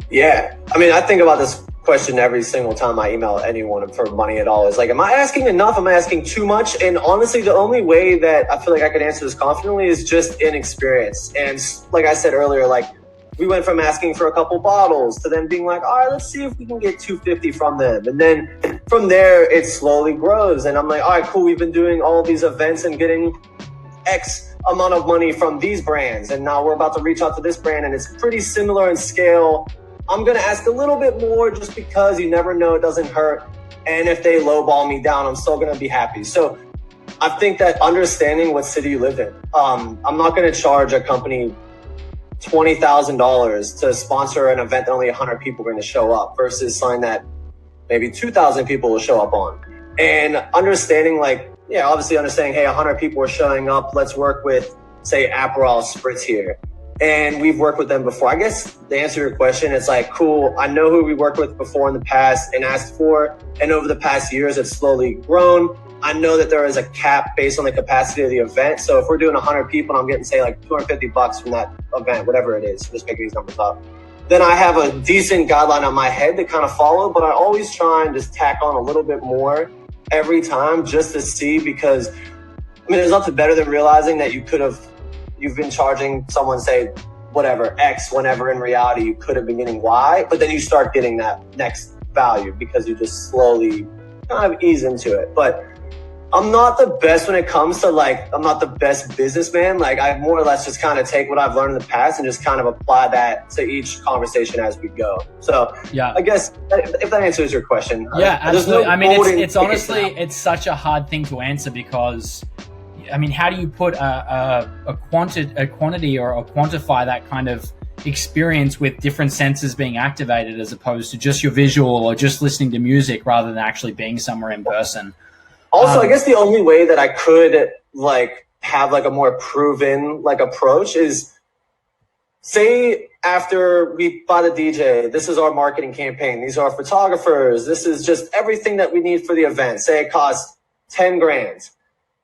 Yeah. I mean, I think about this question every single time I email anyone for money at all. Is like, am I asking enough? Am I asking too much? And honestly, the only way that I feel like I could answer this confidently is just inexperience. And like I said earlier, like we went from asking for a couple bottles to then being like, all right, let's see if we can get 250 from them. And then from there, it slowly grows. And I'm like, all right, cool. We've been doing all these events and getting X amount of money from these brands. And now we're about to reach out to this brand and it's pretty similar in scale. I'm going to ask a little bit more just because you never know, it doesn't hurt. And if they lowball me down, I'm still going to be happy. So I think that understanding what city you live in, I'm not going to charge a company $20,000 to sponsor an event that only 100 people are going to show up versus something that maybe 2,000 people will show up on. And understanding like, yeah, obviously understanding, hey, 100 people are showing up. Let's work with, say, Aperol Spritz here. And we've worked with them before. I guess to answer your question, it's like, cool, I know who we worked with before in the past and asked for. And over the past years, it's slowly grown. I know that there is a cap based on the capacity of the event. So if we're doing 100 people and I'm getting, say, like $250 from that event, whatever it is, just making these numbers up, then I have a decent guideline on my head to kind of follow. But I always try and just tack on a little bit more every time just to see, because, I mean, there's nothing better than realizing that you've been charging someone, say, whatever, X, whenever in reality you could have been getting Y, but then you start getting that next value because you just slowly kind of ease into it. But I'm not the best when it comes to like, I'm not the best businessman. Like I more or less just kind of take what I've learned in the past and just kind of apply that to each conversation as we go. So yeah, I guess if that answers your question. Yeah, absolutely. I mean, it's honestly, it's such a hard thing to answer because, I mean, how do you put a quantity or quantify that kind of experience with different senses being activated as opposed to just your visual or just listening to music rather than actually being somewhere in person? Also, I guess the only way that I could like have like a more proven like approach is, say after we buy the DJ, this is our marketing campaign. These are our photographers. This is just everything that we need for the event. Say it costs 10 grand.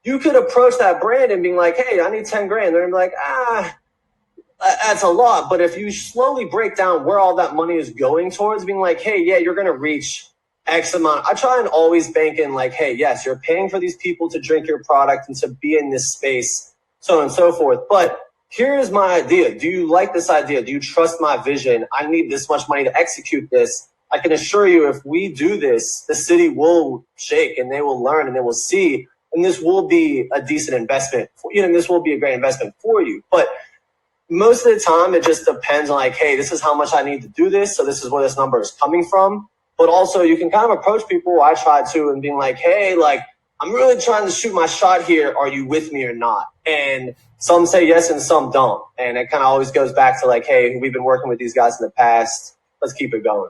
You could approach that brand and being like, hey, I need 10 grand. They're like, that's a lot. But if you slowly break down where all that money is going towards, being like, hey, yeah, you're going to reach X amount. I try and always bank in like, hey, yes, you're paying for these people to drink your product and to be in this space, so on and so forth. But here's my idea. Do you like this idea? Do you trust my vision? I need this much money to execute this. I can assure you if we do this, the city will shake and they will learn and they will see. And this will be a decent investment for you, and this will be a great investment for you. But most of the time, it just depends on like, hey, this is how much I need to do this. So this is where this number is coming from. But also you can kind of approach people, I try to, and being like, hey, like, I'm really trying to shoot my shot here. Are you with me or not? And some say yes and some don't. And it kind of always goes back to like, hey, we've been working with these guys in the past. Let's keep it going.